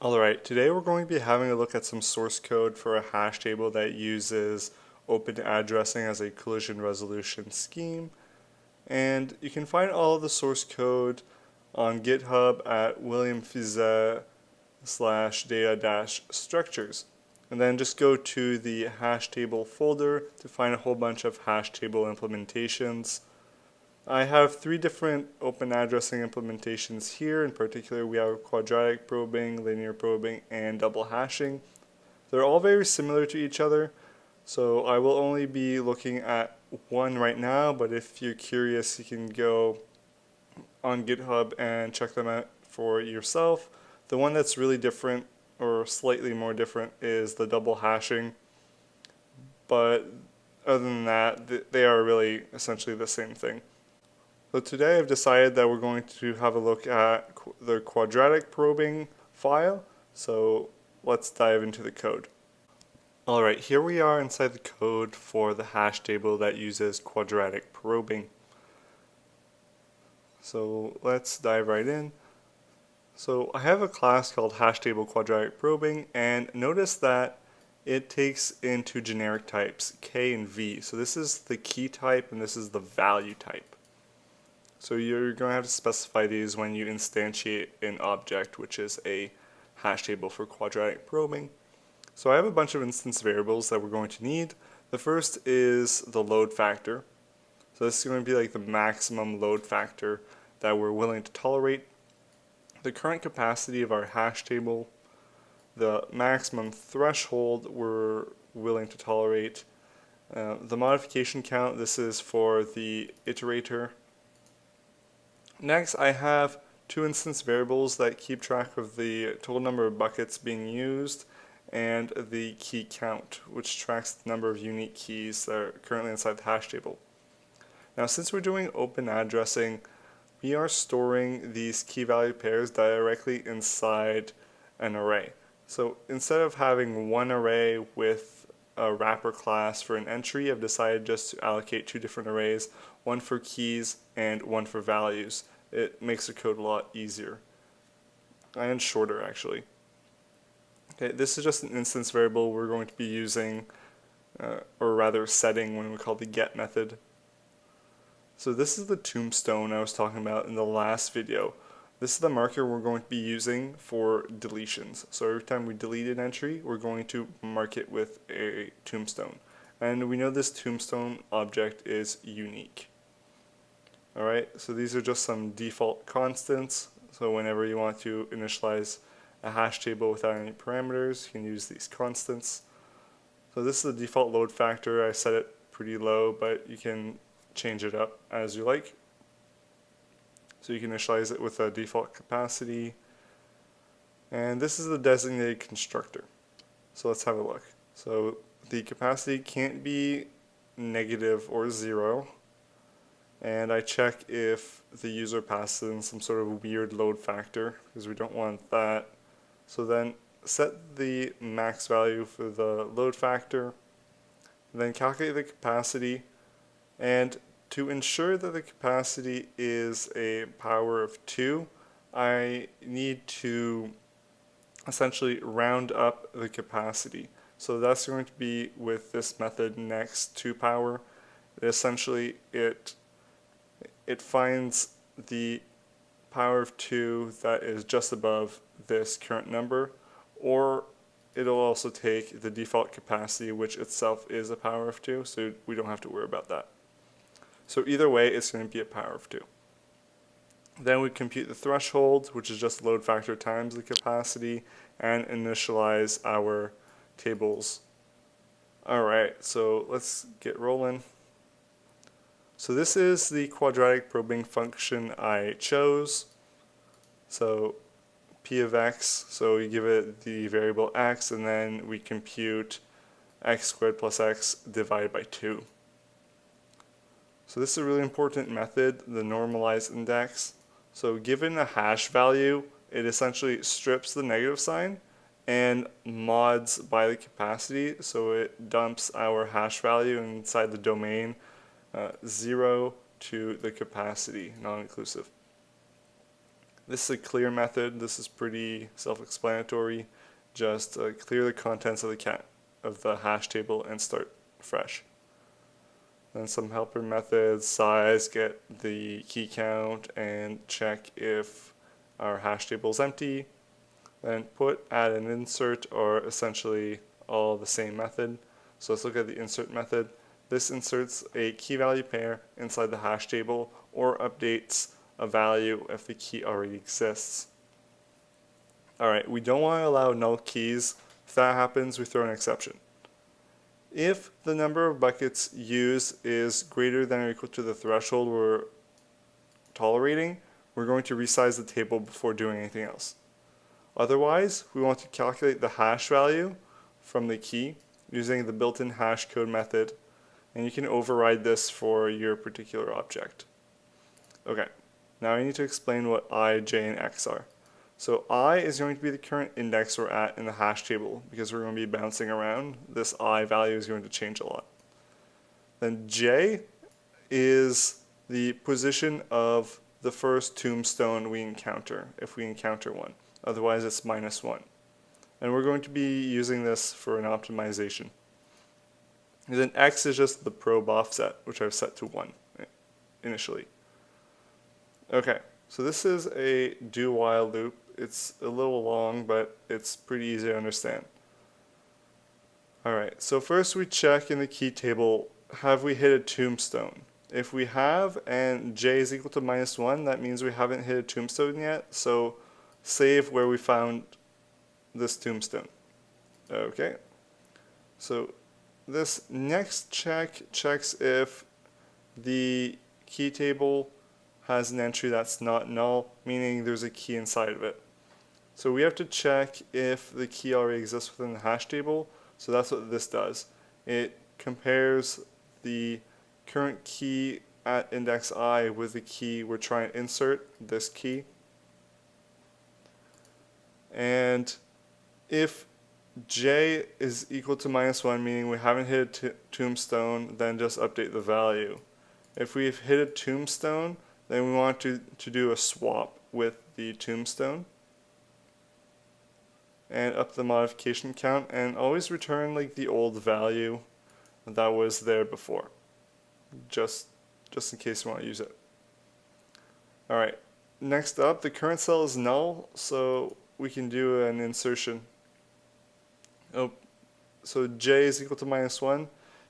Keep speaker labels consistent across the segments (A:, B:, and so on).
A: Alright, today we're going to be having a look at some source code for a hash table that uses open addressing as a collision resolution scheme. And you can find all of the source code on GitHub at williamfize/data-structures. And then just go to the hash table folder to find a whole bunch of hash table implementations. I have three different open addressing implementations here. In particular, we have quadratic probing, linear probing, and double hashing. They're all very similar to each other, so I will only be looking at one right now, but if you're curious, you can go on GitHub and check them out for yourself. The one that's really different, or slightly more different, is the double hashing, but other than that, they are really essentially the same thing. So today I've decided that we're going to have a look at the quadratic probing file. So let's dive into the code. Alright, here we are inside the code for the hash table that uses quadratic probing. So let's dive right in. So I have a class called hash table quadratic probing, and notice that it takes into generic types k and v. So this is the key type and this is the value type. So you're going to have to specify these when you instantiate an object, which is a hash table for quadratic probing. So I have a bunch of instance variables that we're going to need. The first is the load factor. So this is going to be like the maximum load factor that we're willing to tolerate. The current capacity of our hash table, the maximum threshold we're willing to tolerate, the modification count, this is for the iterator. Next, I have two instance variables that keep track of the total number of buckets being used and the key count, which tracks the number of unique keys that are currently inside the hash table. Now, since we're doing open addressing, we are storing these key value pairs directly inside an array. So instead of having one array with a wrapper class for an entry, I've decided just to allocate two different arrays, one for keys and one for values. It makes the code a lot easier and shorter, actually. Okay, this is just an instance variable we're going to be using, or rather setting, when we call the get method. So this is the tombstone I was talking about in the last video. This is the marker we're going to be using for deletions. So every time we delete an entry, we're going to mark it with a tombstone. And we know this tombstone object is unique. Alright, so these are just some default constants. So whenever you want to initialize a hash table without any parameters, you can use these constants. So this is the default load factor. I set it pretty low, but you can change it up as you like. So you can initialize it with a default capacity. And this is the designated constructor. So let's have a look. So the capacity can't be negative or 0. And I check if the user passes in some sort of weird load factor, because we don't want that. So then set the max value for the load factor, then calculate the capacity, and to ensure that the capacity is a power of 2, I need to essentially round up the capacity. So that's going to be with this method next to power. Essentially, it finds the power of 2 that is just above this current number, or it'll also take the default capacity, which itself is a power of 2, so we don't have to worry about that. So either way, it's going to be a power of 2. Then we compute the threshold, which is just load factor times the capacity, and initialize our tables. Alright, so let's get rolling. So this is the quadratic probing function I chose. So p of x, so we give it the variable x, and then we compute x squared plus x divided by 2. So this is a really important method, the normalize index. So given a hash value, it essentially strips the negative sign and mods by the capacity, so it dumps our hash value inside the domain 0 to the capacity, non-inclusive. This is a clear method. This is pretty self-explanatory. Just clear the contents of the hash table and start fresh. Then some helper methods, size, get the key count, and check if our hash table is empty. Then put, add, and insert are essentially all the same method. So let's look at the insert method. This inserts a key value pair inside the hash table or updates a value if the key already exists. Alright, we don't want to allow null keys. If that happens, we throw an exception. If the number of buckets used is greater than or equal to the threshold we're tolerating, we're going to resize the table before doing anything else. Otherwise, we want to calculate the hash value from the key using the built-in hash code method, and you can override this for your particular object. Okay, now I need to explain what I, j, and x are. So I is going to be the current index we're at in the hash table because we're going to be bouncing around. This I value is going to change a lot. Then j is the position of the first tombstone we encounter, if we encounter one. Otherwise it's -1. And we're going to be using this for an optimization. And then x is just the probe offset, which I've set to 1 initially. Okay, so this is a do while loop. It's a little long, but it's pretty easy to understand. Alright, so first we check in the key table, have we hit a tombstone? If we have, and j is equal to -1, that means we haven't hit a tombstone yet, so save where we found this tombstone. Okay, so this next check checks if the key table has an entry that's not null, meaning there's a key inside of it. So we have to check if the key already exists within the hash table, so that's what this does. It compares the current key at index I with the key we're trying to insert, this key. And if j is equal to -1, meaning we haven't hit a tombstone, then just update the value. If we've hit a tombstone, then we want to do a swap with the tombstone and up the modification count, and always return like the old value that was there before, just in case you want to use it. Alright, next up, the current cell is null, so we can do an insertion. Oh, so j is equal to -1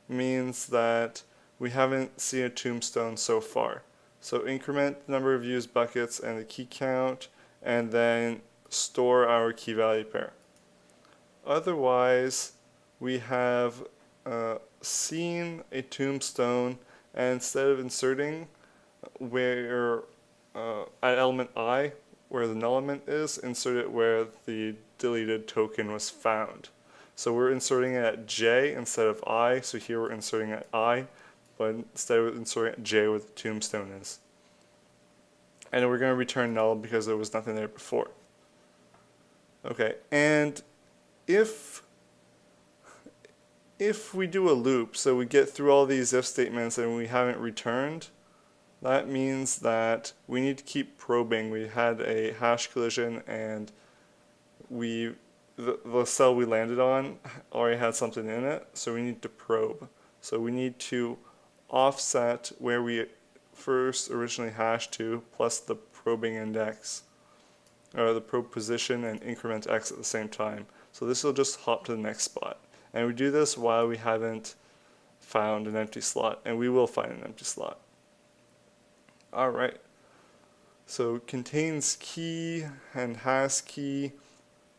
A: means that we haven't seen a tombstone so far. So increment the number of used buckets and the key count, and then store our key value pair. Otherwise, we have seen a tombstone, and instead of inserting where at element I, where the null element is, insert it where the deleted token was found. So we're inserting it at j instead of I, so here we're inserting at I, but instead of inserting at j where the tombstone is. And we're going to return null because there was nothing there before. Okay, and if we do a loop, so we get through all these if statements and we haven't returned, that means that we need to keep probing. We had a hash collision, and the cell we landed on already had something in it, so we need to probe. So we need to offset where we first originally hashed to plus the probing index, or the probe position, and increment x at the same time. So this will just hop to the next spot. And we do this while we haven't found an empty slot, and we will find an empty slot. Alright, so contains key and has key.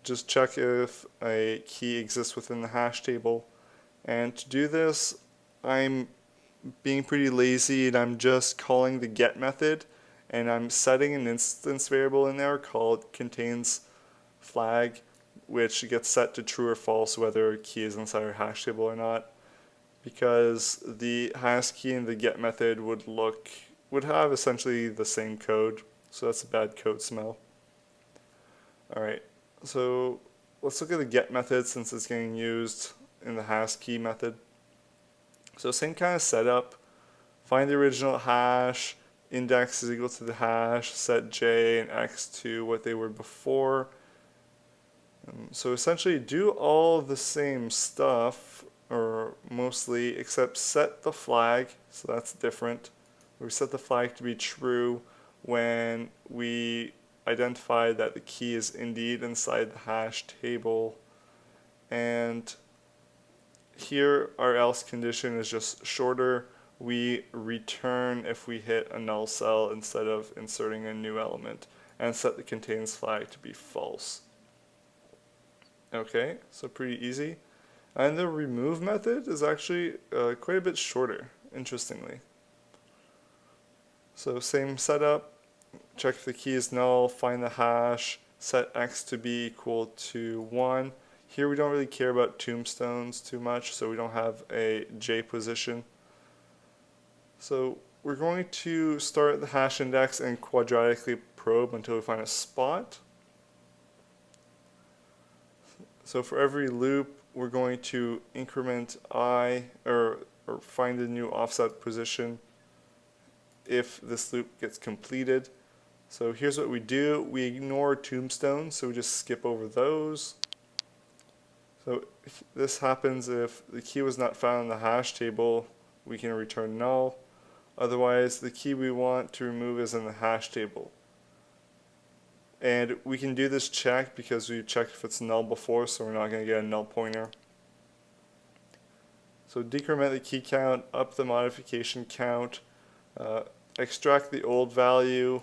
A: Just check if a key exists within the hash table. And to do this, I'm being pretty lazy, and I'm just calling the get method, and I'm setting an instance variable in there called contains flag, which gets set to true or false whether a key is inside our hash table or not, because the has key and the get method would have essentially the same code, so that's a bad code smell. Alright, so let's look at the get method since it's getting used in the has key method. So same kind of setup, find the original hash, index is equal to the hash, set j and x to what they were before. So essentially do all the same stuff, or mostly, except set the flag, so that's different. We set the flag to be true when we identify that the key is indeed inside the hash table. And here our else condition is just shorter. We return if we hit a null cell instead of inserting a new element, and set the contains flag to be false. Okay, so pretty easy. And the remove method is actually quite a bit shorter, interestingly. So same setup, check if the key is null, find the hash, set x to be equal to 1. Here we don't really care about tombstones too much, so we don't have a j position. So we're going to start the hash index and quadratically probe until we find a spot. So for every loop, we're going to increment I, or find a new offset position if this loop gets completed. So here's what we do. We ignore tombstones, so we just skip over those. So this happens if the key was not found in the hash table, we can return null. Otherwise, the key we want to remove is in the hash table. And we can do this check because we checked if it's null before, so we're not going to get a null pointer. So decrement the key count, up the modification count, extract the old value,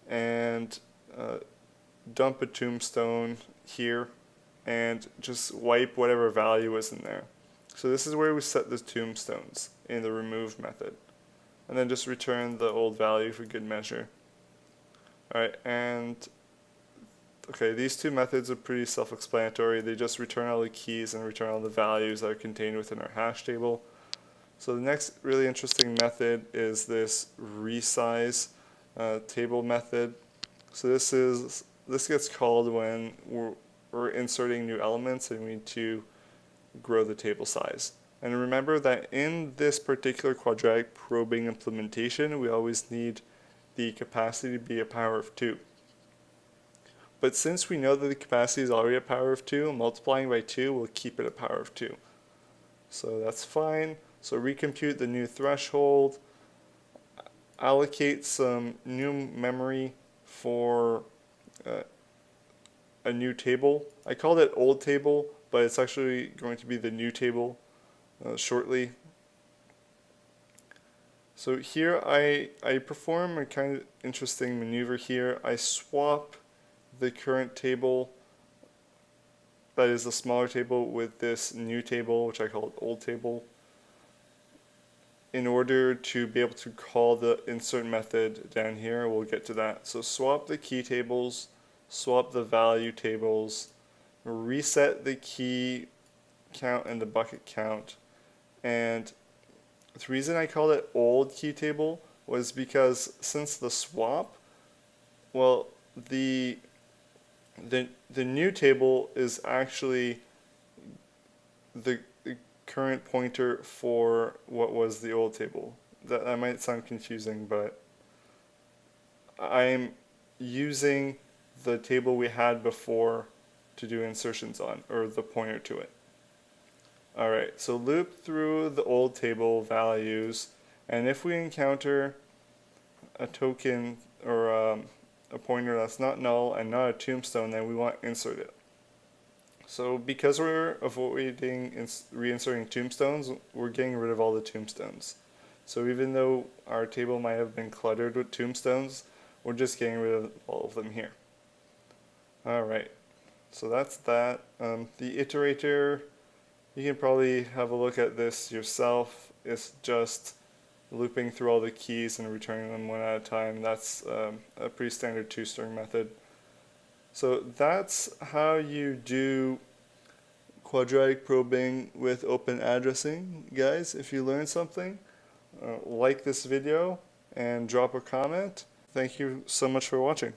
A: and dump a tombstone here, and just wipe whatever value is in there. So this is where we set the tombstones in the remove method. And then just return the old value for good measure. Alright, and okay, these two methods are pretty self-explanatory. They just return all the keys and return all the values that are contained within our hash table. So the next really interesting method is this resize table method. So this gets called when we're inserting new elements and we need to grow the table size. And remember that in this particular quadratic probing implementation, we always need the capacity to be a power of 2. But since we know that the capacity is already a power of 2, multiplying by 2 will keep it a power of 2. So that's fine. So recompute the new threshold, allocate some new memory for a new table. I called it old table, but it's actually going to be the new table shortly. So here I perform a kind of interesting maneuver here. I swap the current table, that is the smaller table, with this new table, which I call it old table, in order to be able to call the insert method down here. We'll get to that. So swap the key tables, swap the value tables, reset the key count and the bucket count. And the reason I called it old key table was because since the swap, well, the new table is actually the current pointer for what was the old table. That might sound confusing, but I'm using the table we had before to do insertions on, or the pointer to it. Alright, so loop through the old table values, and if we encounter a token or a pointer that's not null and not a tombstone, then we want to insert it. So because we're avoiding reinserting tombstones, we're getting rid of all the tombstones. So even though our table might have been cluttered with tombstones, we're just getting rid of all of them here. Alright, so that's that. The iterator, you can probably have a look at this yourself. It's just looping through all the keys and returning them one at a time. That's a pretty standard two-string method. So that's how you do quadratic probing with open addressing. Guys, if you learned something, like this video and drop a comment. Thank you so much for watching.